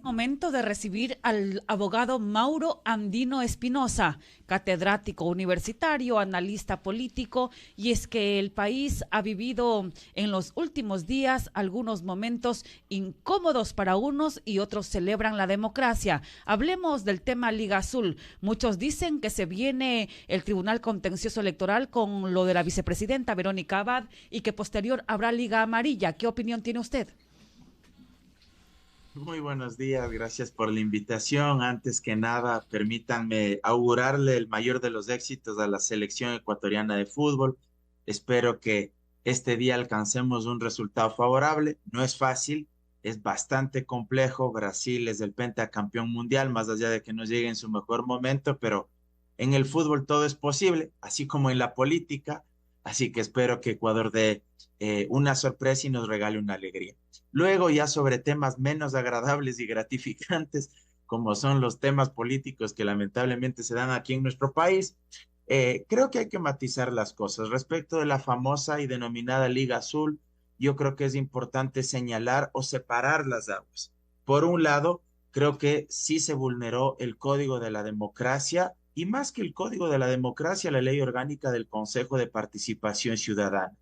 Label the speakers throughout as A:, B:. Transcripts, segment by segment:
A: Momento de recibir al abogado Mauro Andino Espinosa, catedrático universitario, analista político, y es que el país ha vivido en los últimos días algunos momentos incómodos para unos y otros celebran la democracia. Hablemos del tema Liga Azul. Muchos dicen que se viene el Tribunal Contencioso Electoral con lo de la vicepresidenta Verónica Abad y que posterior habrá Liga Amarilla. ¿Qué opinión tiene usted?
B: Muy buenos días, gracias por la invitación. Antes que nada, permítanme augurarle el mayor de los éxitos a la selección ecuatoriana de fútbol. Espero que este día alcancemos un resultado favorable. No es fácil, es bastante complejo. Brasil es el pentacampeón mundial, más allá de que no llegue en su mejor momento, pero en el fútbol todo es posible, así como en la política. Así que espero que Ecuador dé una sorpresa y nos regale una alegría. Luego ya sobre temas menos agradables y gratificantes, como son los temas políticos que lamentablemente se dan aquí en nuestro país, creo que hay que matizar las cosas. Respecto de la famosa y denominada Liga Azul, yo creo que es importante señalar o separar las aguas. Por un lado, creo que sí se vulneró el Código de la Democracia y más que el Código de la Democracia, la Ley Orgánica del Consejo de Participación Ciudadana.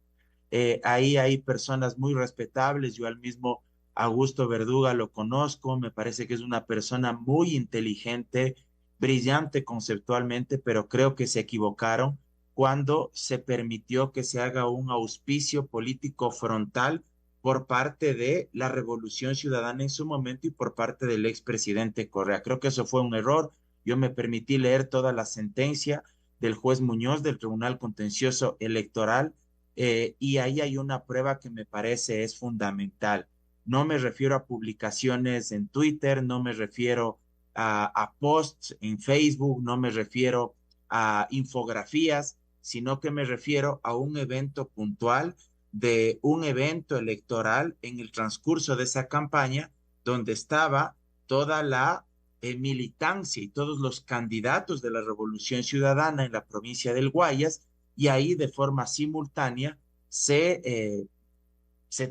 B: Ahí hay personas muy respetables, yo al mismo Augusto Verduga lo conozco, me parece que es una persona muy inteligente, brillante conceptualmente, pero creo que se equivocaron cuando se permitió que se haga un auspicio político frontal por parte de la Revolución Ciudadana en su momento y por parte del expresidente Correa. Creo que eso fue un error. Yo me permití leer toda la sentencia del juez Muñoz del Tribunal Contencioso Electoral y ahí hay una prueba que me parece es fundamental. No me refiero a publicaciones en Twitter, no me refiero a posts en Facebook, no me refiero a infografías, sino que me refiero a un evento puntual de un evento electoral en el transcurso de esa campaña donde estaba toda la militancia y todos los candidatos de la Revolución Ciudadana en la provincia del Guayas y ahí de forma simultánea se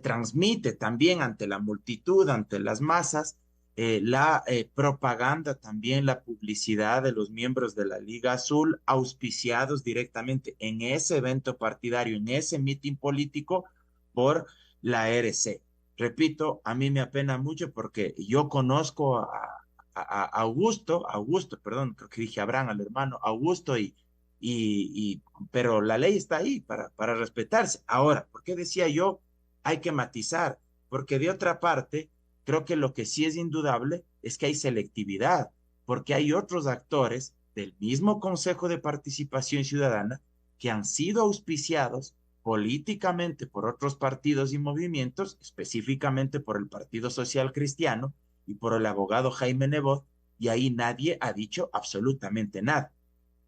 B: transmite también ante la multitud, ante las masas, la propaganda, también la publicidad de los miembros de la Liga Azul, auspiciados directamente en ese evento partidario, en ese mitin político por la RC. Repito, a mí me apena mucho porque yo conozco a Augusto, perdón, creo que dije Abraham, al hermano Augusto, pero la ley está ahí para respetarse. Ahora, ¿por qué decía yo? Hay que matizar, porque de otra parte, creo que lo que sí es indudable es que hay selectividad, porque hay otros actores del mismo Consejo de Participación Ciudadana que han sido auspiciados políticamente por otros partidos y movimientos, específicamente por el Partido Social Cristiano y por el abogado Jaime Nebot, y ahí nadie ha dicho absolutamente nada.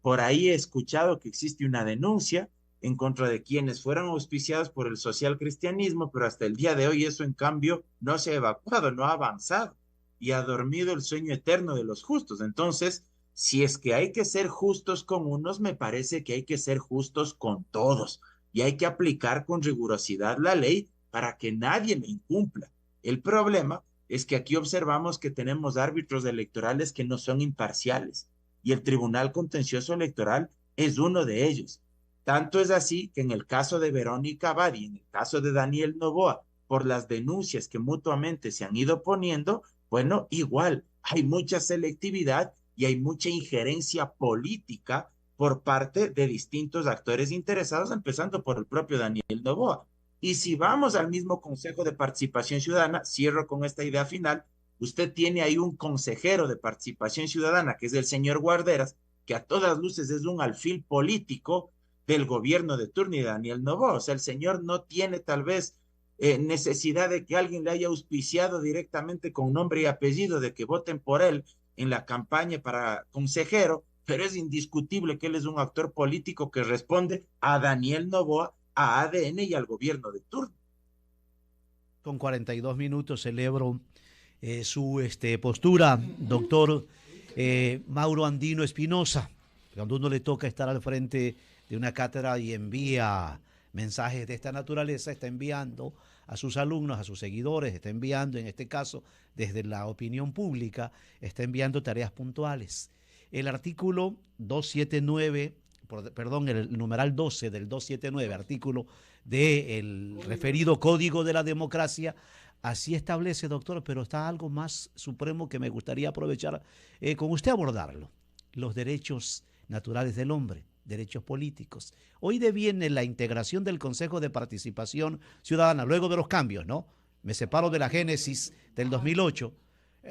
B: Por ahí he escuchado que existe una denuncia en contra de quienes fueron auspiciados por el social cristianismo, pero hasta el día de hoy eso en cambio no se ha evacuado, no ha avanzado y ha dormido el sueño eterno de los justos. Entonces, si es que hay que ser justos con unos, me parece que hay que ser justos con todos y hay que aplicar con rigurosidad la ley para que nadie la incumpla. El problema es que aquí observamos que tenemos árbitros electorales que no son imparciales y el Tribunal Contencioso Electoral es uno de ellos. Tanto es así que en el caso de Verónica Abad y en el caso de Daniel Noboa, por las denuncias que mutuamente se han ido poniendo, bueno, igual hay mucha selectividad y hay mucha injerencia política por parte de distintos actores interesados, empezando por el propio Daniel Noboa. Y si vamos al mismo Consejo de Participación Ciudadana, cierro con esta idea final, usted tiene ahí un consejero de Participación Ciudadana, que es el señor Guarderas, que a todas luces es un alfil político del gobierno de turno y Daniel Noboa. O sea, el señor no tiene tal vez necesidad de que alguien le haya auspiciado directamente con nombre y apellido de que voten por él en la campaña para consejero, pero es indiscutible que él es un actor político que responde a Daniel Noboa, a ADN y al gobierno de turno.
C: Con 42 minutos celebro su postura, doctor Mauro Andino Espinosa. Cuando uno le toca estar al frente de una cátedra y envía mensajes de esta naturaleza, está enviando a sus alumnos, a sus seguidores, está enviando, en este caso, desde la opinión pública, está enviando tareas puntuales. El artículo 279, perdón, el numeral 12 del 279, artículo del referido Código de la Democracia, así establece, doctor, pero está algo más supremo que me gustaría aprovechar con usted abordarlo. Los derechos naturales del hombre, derechos políticos. Hoy deviene la integración del Consejo de Participación Ciudadana, luego de los cambios, ¿no? Me separo de la génesis del 2008,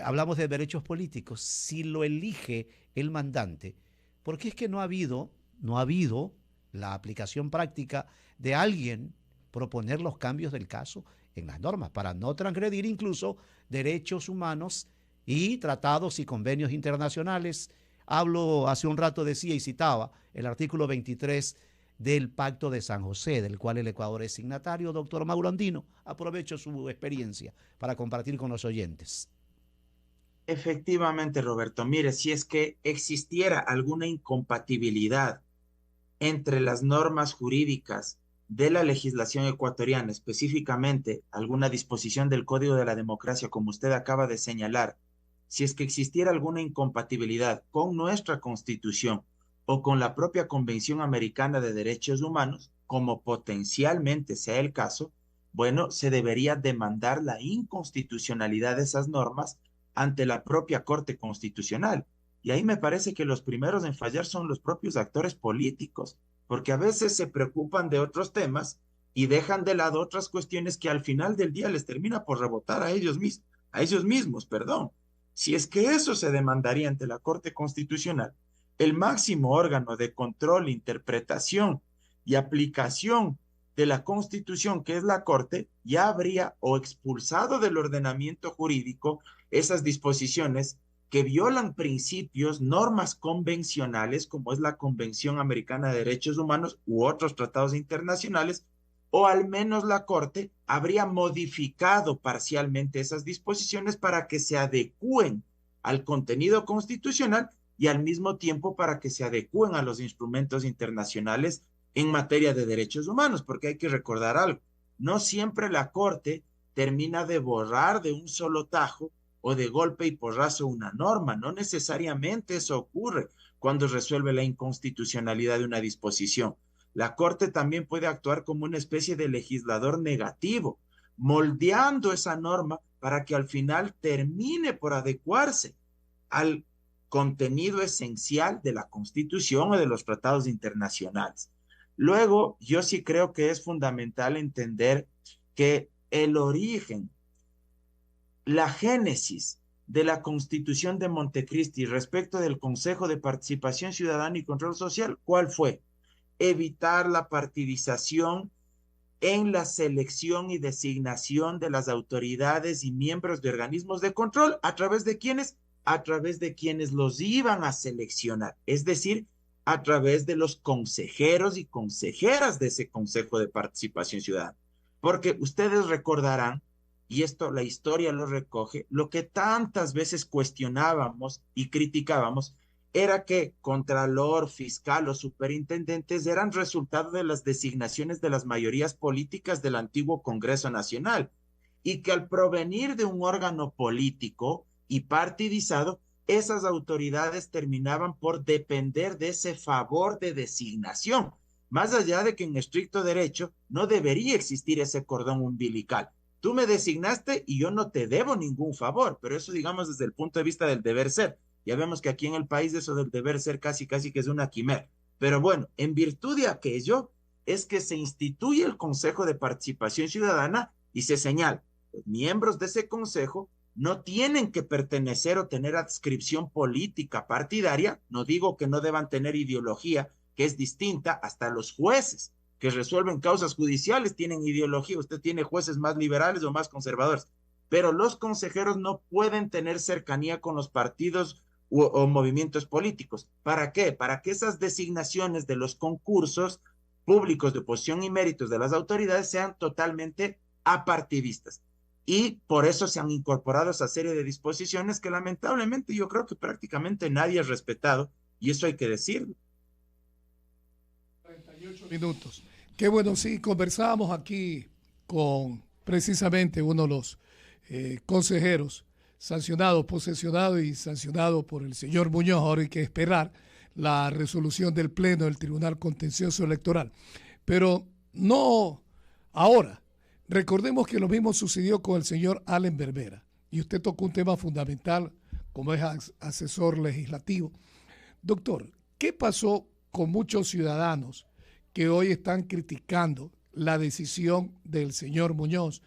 C: hablamos de derechos políticos. Si lo elige el mandante, porque es que no ha habido la aplicación práctica de alguien proponer los cambios del caso en las normas para no transgredir incluso derechos humanos y tratados y convenios internacionales. Hablo, hace un rato decía y citaba el artículo 23 del Pacto de San José, del cual el Ecuador es signatario. Doctor Mauro Andino, aprovecho su experiencia para compartir con los oyentes.
B: Efectivamente, Roberto, mire, si es que existiera alguna incompatibilidad entre las normas jurídicas de la legislación ecuatoriana, específicamente alguna disposición del Código de la Democracia, como usted acaba de señalar, si es que existiera alguna incompatibilidad con nuestra Constitución o con la propia Convención Americana de Derechos Humanos, como potencialmente sea el caso, bueno, se debería demandar la inconstitucionalidad de esas normas ante la propia Corte Constitucional. Y ahí me parece que los primeros en fallar son los propios actores políticos, porque a veces se preocupan de otros temas y dejan de lado otras cuestiones que al final del día les termina por rebotar a ellos mismos, perdón. Si es que eso se demandaría ante la Corte Constitucional, el máximo órgano de control, interpretación y aplicación de la Constitución, que es la Corte, ya habría o expulsado del ordenamiento jurídico esas disposiciones que violan principios, normas convencionales, como es la Convención Americana de Derechos Humanos u otros tratados internacionales, o al menos la Corte habría modificado parcialmente esas disposiciones para que se adecúen al contenido constitucional y al mismo tiempo para que se adecúen a los instrumentos internacionales en materia de derechos humanos, porque hay que recordar algo, no siempre la Corte termina de borrar de un solo tajo o de golpe y porrazo una norma, no necesariamente eso ocurre cuando resuelve la inconstitucionalidad de una disposición. La Corte también puede actuar como una especie de legislador negativo, moldeando esa norma para que al final termine por adecuarse al contenido esencial de la Constitución o de los tratados internacionales. Luego, yo sí creo que es fundamental entender que el origen, la génesis de la Constitución de Montecristi respecto del Consejo de Participación Ciudadana y Control Social, ¿cuál fue? Evitar la partidización en la selección y designación de las autoridades y miembros de organismos de control. ¿A través de quiénes? A través de quienes los iban a seleccionar, es decir, a través de los consejeros y consejeras de ese Consejo de Participación Ciudadana. Porque ustedes recordarán, y esto la historia lo recoge, lo que tantas veces cuestionábamos y criticábamos era que contralor, fiscal o superintendentes eran resultado de las designaciones de las mayorías políticas del antiguo Congreso Nacional y que al provenir de un órgano político y partidizado, esas autoridades terminaban por depender de ese favor de designación, más allá de que en estricto derecho no debería existir ese cordón umbilical. Tú me designaste y yo no te debo ningún favor, pero eso digamos desde el punto de vista del deber ser. Ya vemos que aquí en el país eso del deber ser casi que es una quimera. Pero bueno, en virtud de aquello es que se instituye el Consejo de Participación Ciudadana y se señala, los miembros de ese consejo no tienen que pertenecer o tener adscripción política partidaria, no digo que no deban tener ideología, que es distinta, hasta los jueces que resuelven causas judiciales tienen ideología, usted tiene jueces más liberales o más conservadores, pero los consejeros no pueden tener cercanía con los partidos o movimientos políticos. ¿Para qué? Para que esas designaciones de los concursos públicos de oposición y méritos de las autoridades sean totalmente apartidistas. Y por eso se han incorporado esa serie de disposiciones que lamentablemente yo creo que prácticamente nadie ha respetado, y eso hay que decirlo.
D: 48 minutos. Qué bueno, sí, conversábamos aquí con precisamente uno de los consejeros sancionados, posesionados y sancionados por el señor Muñoz. Ahora hay que esperar la resolución del Pleno del Tribunal Contencioso Electoral. Pero no ahora. Recordemos que lo mismo sucedió con el señor Allen Berbera. Y usted tocó un tema fundamental, como es asesor legislativo. Doctor, ¿qué pasó con muchos ciudadanos que hoy están criticando la decisión del señor Muñoz,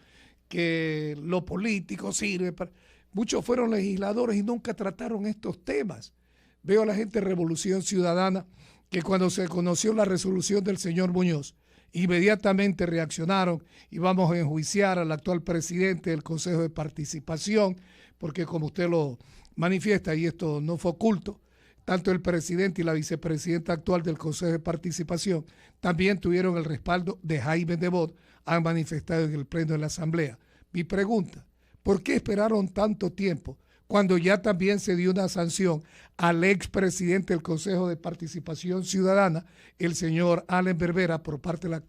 D: que lo político sirve para... Muchos fueron legisladores y nunca trataron estos temas. Veo a la gente de Revolución Ciudadana que cuando se conoció la resolución del señor Muñoz, inmediatamente reaccionaron y vamos a enjuiciar al actual presidente del Consejo de Participación, porque como usted lo manifiesta, y esto no fue oculto, tanto el presidente y la vicepresidenta actual del Consejo de Participación también tuvieron el respaldo de Jaime Nebot, han manifestado en el Pleno de la Asamblea. Mi pregunta, ¿por qué esperaron tanto tiempo cuando ya también se dio una sanción al expresidente del Consejo de Participación Ciudadana, el señor Allen Berbera, por parte de la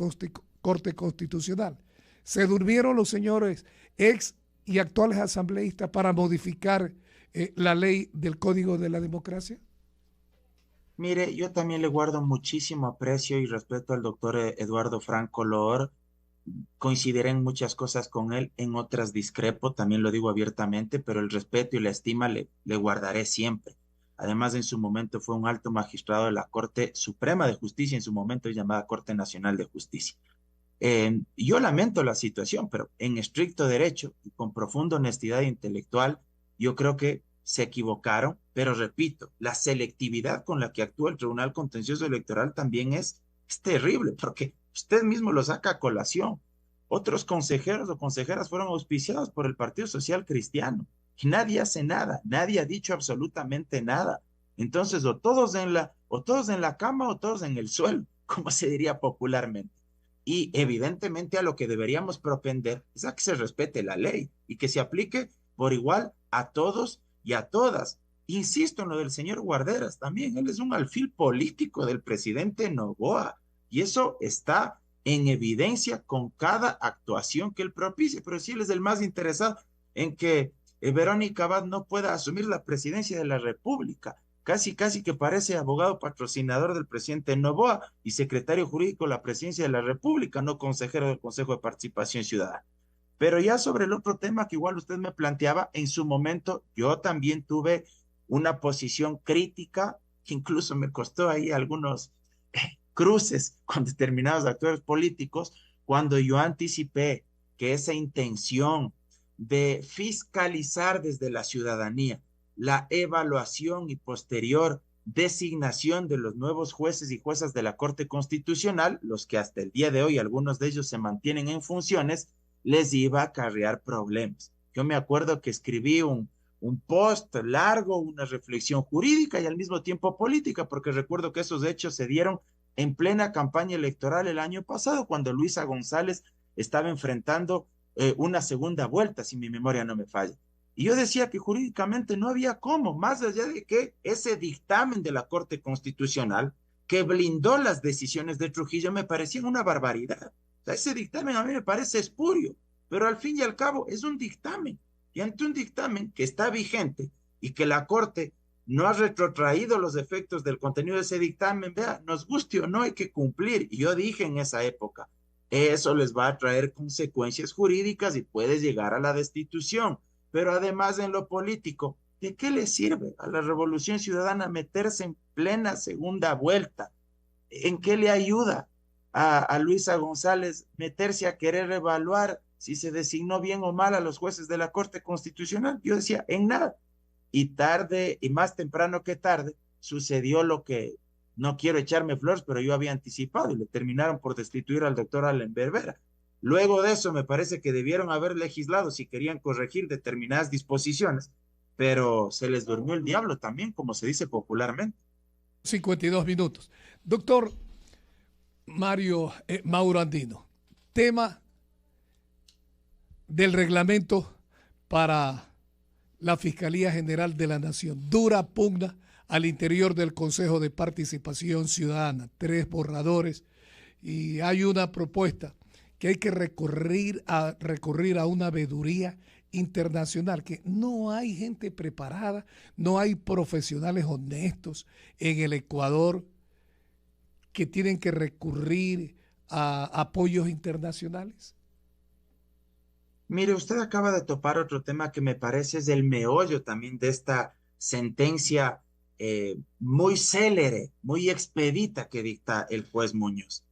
D: Corte Constitucional? ¿Se durmieron los señores ex y actuales asambleístas para modificar la ley del Código de la Democracia?
B: Mire, yo también le guardo muchísimo aprecio y respeto al doctor Eduardo Franco Loor. Coincidiré en muchas cosas con él, en otras discrepo, también lo digo abiertamente, pero el respeto y la estima le guardaré siempre. Además, en su momento fue un alto magistrado de la Corte Suprema de Justicia, en su momento llamada Corte Nacional de Justicia. Yo lamento la situación, pero en estricto derecho y con profunda honestidad intelectual, yo creo que se equivocaron, pero repito, la selectividad con la que actúa el Tribunal Contencioso Electoral también es terrible, porque usted mismo lo saca a colación. Otros consejeros o consejeras fueron auspiciados por el Partido Social Cristiano y nadie hace nada, nadie ha dicho absolutamente nada. Entonces, o todos en la cama o todos en el suelo, como se diría popularmente. Y evidentemente a lo que deberíamos propender es a que se respete la ley y que se aplique por igual a todos y a todas. Insisto en lo del señor Guarderas también, él es un alfil político del presidente Noboa y eso está en evidencia con cada actuación que él propicie, pero si él es el más interesado en que Verónica Abad no pueda asumir la presidencia de la República, casi que parece abogado patrocinador del presidente Noboa y secretario jurídico de la presidencia de la República, no consejero del Consejo de Participación Ciudadana. Pero ya sobre el otro tema que igual usted me planteaba, en su momento yo también tuve una posición crítica, que incluso me costó ahí algunos cruces con determinados actores políticos, cuando yo anticipé que esa intención de fiscalizar desde la ciudadanía la evaluación y posterior designación de los nuevos jueces y juezas de la Corte Constitucional, los que hasta el día de hoy algunos de ellos se mantienen en funciones, les iba a acarrear problemas. Yo me acuerdo que escribí un post largo, una reflexión jurídica y al mismo tiempo política, porque recuerdo que esos hechos se dieron en plena campaña electoral el año pasado, cuando Luisa González estaba enfrentando una segunda vuelta, si mi memoria no me falla. Y yo decía que jurídicamente no había cómo, más allá de que ese dictamen de la Corte Constitucional que blindó las decisiones de Trujillo me parecía una barbaridad. O sea, ese dictamen a mí me parece espurio, pero al fin y al cabo es un dictamen. Y ante un dictamen que está vigente y que la Corte no ha retrotraído los efectos del contenido de ese dictamen, vea, nos guste o no, hay que cumplir. Y yo dije en esa época, eso les va a traer consecuencias jurídicas y puede llegar a la destitución. Pero además en lo político, ¿de qué le sirve a la Revolución Ciudadana meterse en plena segunda vuelta? ¿En qué le ayuda a Luisa González meterse a querer evaluar si se designó bien o mal a los jueces de la Corte Constitucional? Yo decía, en nada. Y tarde, y más temprano que tarde, sucedió lo que no quiero echarme flores, pero yo había anticipado y le terminaron por destituir al doctor Allen Berbera. Luego de eso me parece que debieron haber legislado si querían corregir determinadas disposiciones, pero se les durmió el diablo también, como se dice popularmente.
D: 52 minutos. Doctor Mauro Andino, tema del reglamento para la Fiscalía General de la Nación. Dura pugna al interior del Consejo de Participación Ciudadana. 3 borradores y hay una propuesta que hay que recurrir a una veeduría internacional, que no hay gente preparada, no hay profesionales honestos en el Ecuador que tienen que recurrir a apoyos internacionales.
B: Mire, usted acaba de topar otro tema que me parece es el meollo también de esta sentencia muy célere, muy expedita que dicta el juez Muñoz.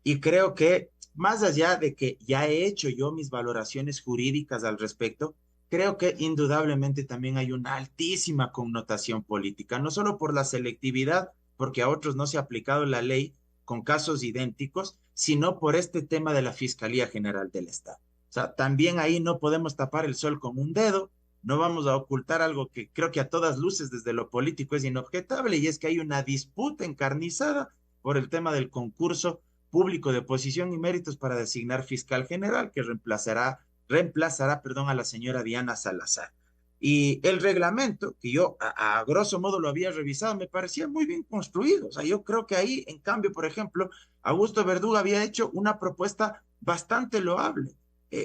B: Y creo que más allá de que ya he hecho yo mis valoraciones jurídicas al respecto, creo que indudablemente también hay una altísima connotación política, no solo por la selectividad, porque a otros no se ha aplicado la ley con casos idénticos, sino por este tema de la Fiscalía General del Estado. O sea, también ahí no podemos tapar el sol con un dedo, no vamos a ocultar algo que creo que a todas luces desde lo político es inobjetable, y es que hay una disputa encarnizada por el tema del concurso público de posición y méritos para designar fiscal general que reemplazará, a la señora Diana Salazar. Y el reglamento, que yo a grosso modo lo había revisado, me parecía muy bien construido. O sea, yo creo que ahí, en cambio, por ejemplo, Augusto Verduga había hecho una propuesta bastante loable,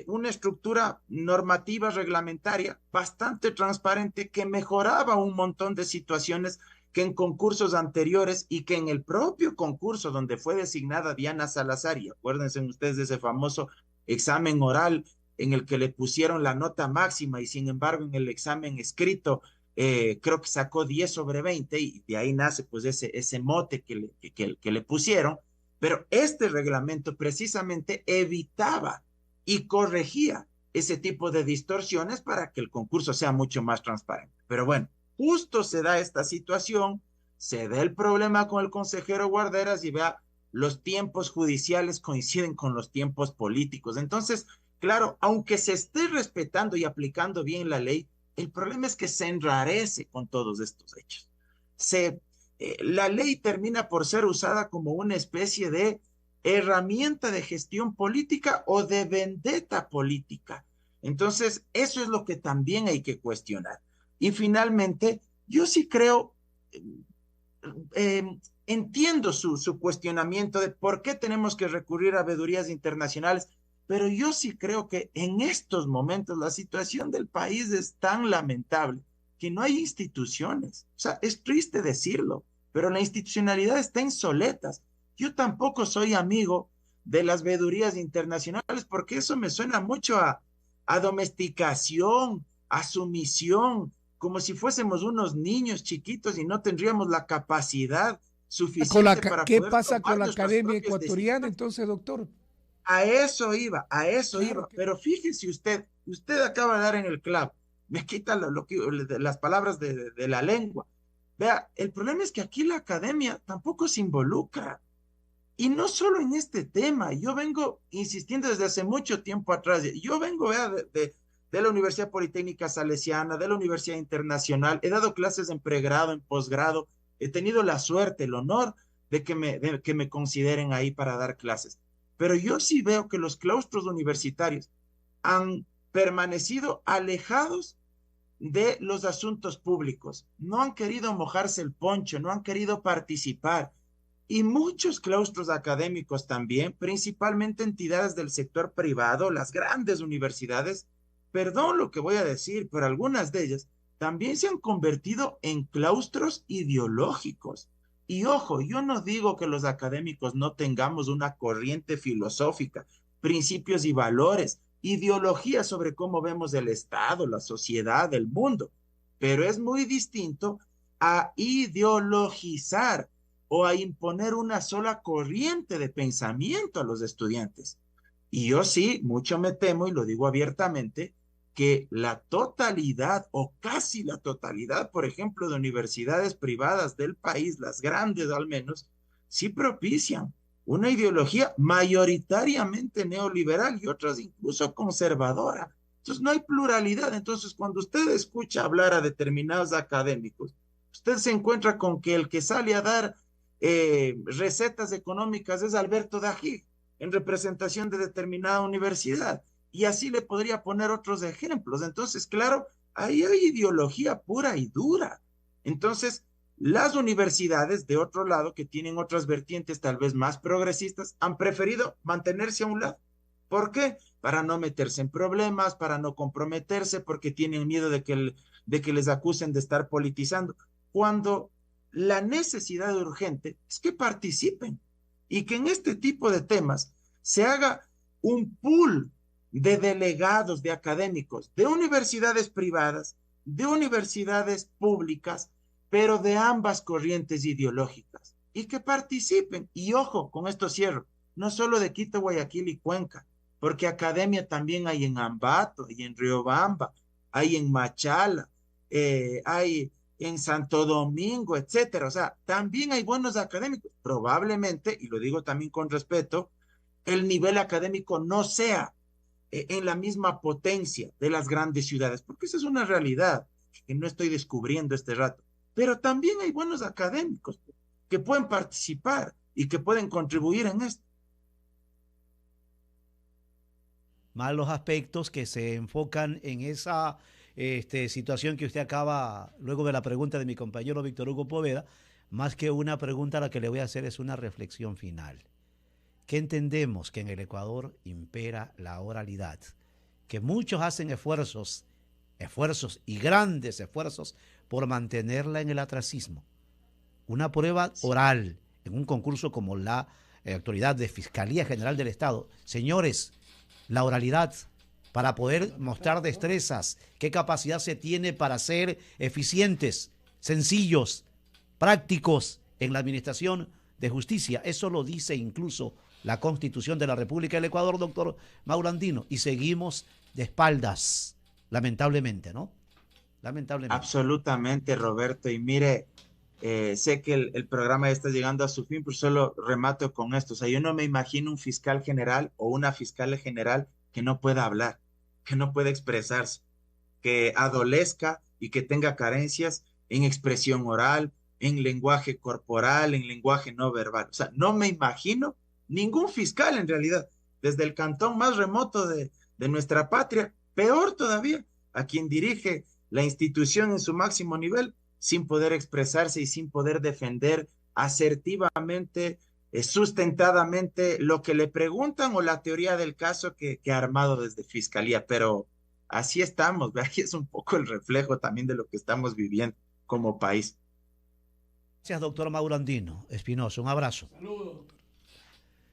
B: una estructura normativa reglamentaria bastante transparente que mejoraba un montón de situaciones que en concursos anteriores y que en el propio concurso donde fue designada Diana Salazar, y acuérdense ustedes de ese famoso examen oral en el que le pusieron la nota máxima y sin embargo en el examen escrito creo que sacó 10/20 y de ahí nace pues ese mote que le pusieron, pero este reglamento precisamente evitaba y corregía ese tipo de distorsiones para que el concurso sea mucho más transparente. Pero bueno, justo se da esta situación, se da el problema con el consejero Guarderas y vea, los tiempos judiciales coinciden con los tiempos políticos. Entonces, claro, aunque se esté respetando y aplicando bien la ley, el problema es que se enrarece con todos estos hechos. La ley termina por ser usada como una especie de herramienta de gestión política o de vendetta política. Entonces, eso es lo que también hay que cuestionar. Y finalmente, yo sí creo, entiendo su cuestionamiento de por qué tenemos que recurrir a veedurías internacionales, pero yo sí creo que en estos momentos la situación del país es tan lamentable que no hay instituciones. O sea, es triste decirlo, pero la institucionalidad está en soletas. Yo tampoco soy amigo de las veedurías internacionales porque eso me suena mucho a domesticación, a sumisión, como si fuésemos unos niños chiquitos y no tendríamos la capacidad suficiente para
D: ¿Qué
B: poder
D: pasa
B: tomar
D: con la
B: nuestras
D: Academia
B: propias
D: Ecuatoriana
B: decisiones.
D: entonces, doctor?
B: A eso iba,
D: Claro que
B: pero fíjese usted acaba de dar en el clavo, me quita las palabras de la lengua. Vea, el problema es que aquí la academia tampoco se involucra. Y no solo en este tema, yo vengo insistiendo desde hace mucho tiempo atrás, yo vengo vea, de la Universidad Politécnica Salesiana, de la Universidad Internacional, he dado clases en pregrado, en posgrado, he tenido la suerte, el honor de que me consideren ahí para dar clases. Pero yo sí veo que los claustros universitarios han permanecido alejados de los asuntos públicos, no han querido mojarse el poncho, no han querido participar. Y muchos claustros académicos también, principalmente entidades del sector privado, las grandes universidades, perdón lo que voy a decir, pero algunas de ellas también se han convertido en claustros ideológicos. Y ojo, yo no digo que los académicos no tengamos una corriente filosófica, principios y valores, ideología sobre cómo vemos el Estado, la sociedad, el mundo, pero es muy distinto a ideologizar o a imponer una sola corriente de pensamiento a los estudiantes. Y yo sí, mucho me temo, y lo digo abiertamente, que la totalidad o casi la totalidad, por ejemplo, de universidades privadas del país, las grandes al menos, sí propician una ideología mayoritariamente neoliberal y otras incluso conservadora. Entonces no hay pluralidad. Entonces cuando usted escucha hablar a determinados académicos, usted se encuentra con que el que sale a dar recetas económicas es Alberto Dají, en representación de determinada universidad. Y así le podría poner otros ejemplos. Entonces, claro, ahí hay ideología pura y dura. Entonces, Las universidades, de otro lado, que tienen otras vertientes tal vez más progresistas, han preferido mantenerse a un lado. ¿Por qué? Para no meterse en problemas, para no comprometerse, porque tienen miedo de que les acusen de estar politizando, cuando la necesidad urgente es que participen y que en este tipo de temas se haga un pool de delegados, de académicos, de universidades privadas, de universidades públicas, pero de ambas corrientes ideológicas, y que participen. Y ojo, con esto cierro, no solo de Quito, Guayaquil y Cuenca, porque academia también hay en Ambato, hay en Riobamba, hay en Machala, hay en Santo Domingo, etcétera. O sea, también hay buenos académicos. Probablemente, y lo digo también con respeto, el nivel académico no sea en la misma potencia de las grandes ciudades, porque esa es una realidad que no estoy descubriendo este rato. Pero también hay buenos académicos que pueden participar y que pueden contribuir en esto.
C: Más los aspectos que se enfocan en esa situación que usted acaba, luego de la pregunta de mi compañero Víctor Hugo Poveda, más que una pregunta, la que le voy a hacer es una reflexión final. ¿Qué entendemos? Que en el Ecuador impera la oralidad, que muchos hacen esfuerzos y grandes esfuerzos por mantenerla en el atracismo. Una prueba oral en un concurso como la Autoridad de Fiscalía General del Estado. Señores, la oralidad, para poder mostrar destrezas, qué capacidad se tiene para ser eficientes, sencillos, prácticos en la administración de justicia. Eso lo dice incluso la Constitución de la República del Ecuador, doctor Mauro Andino, y seguimos de espaldas, lamentablemente, ¿no? Lamentablemente.
B: Absolutamente, Roberto. Y mire, sé que el programa ya está llegando a su fin, pero solo remato con esto. O sea, yo no me imagino un fiscal general o una fiscal general que no pueda hablar, que no pueda expresarse, que adolezca y que tenga carencias en expresión oral, en lenguaje corporal, en lenguaje no verbal. O sea, no me imagino ningún fiscal en realidad, desde el cantón más remoto de nuestra patria, peor todavía, a quien dirige la institución en su máximo nivel, sin poder expresarse y sin poder defender asertivamente, sustentadamente lo que le preguntan o la teoría del caso que ha armado desde Fiscalía. Pero así estamos, ¿verdad? Y es un poco el reflejo también de lo que estamos viviendo como país.
C: Gracias, doctor Mauro Andino Espinosa. Un abrazo.
D: Saludos, doctor.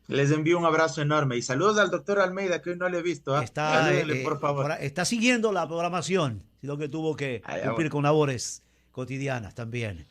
B: Les envío un abrazo enorme y saludos al doctor Almeida, que hoy no le he visto. Salúdenle, por favor.
C: Está siguiendo la programación, sino que tuvo que cumplir con labores cotidianas también.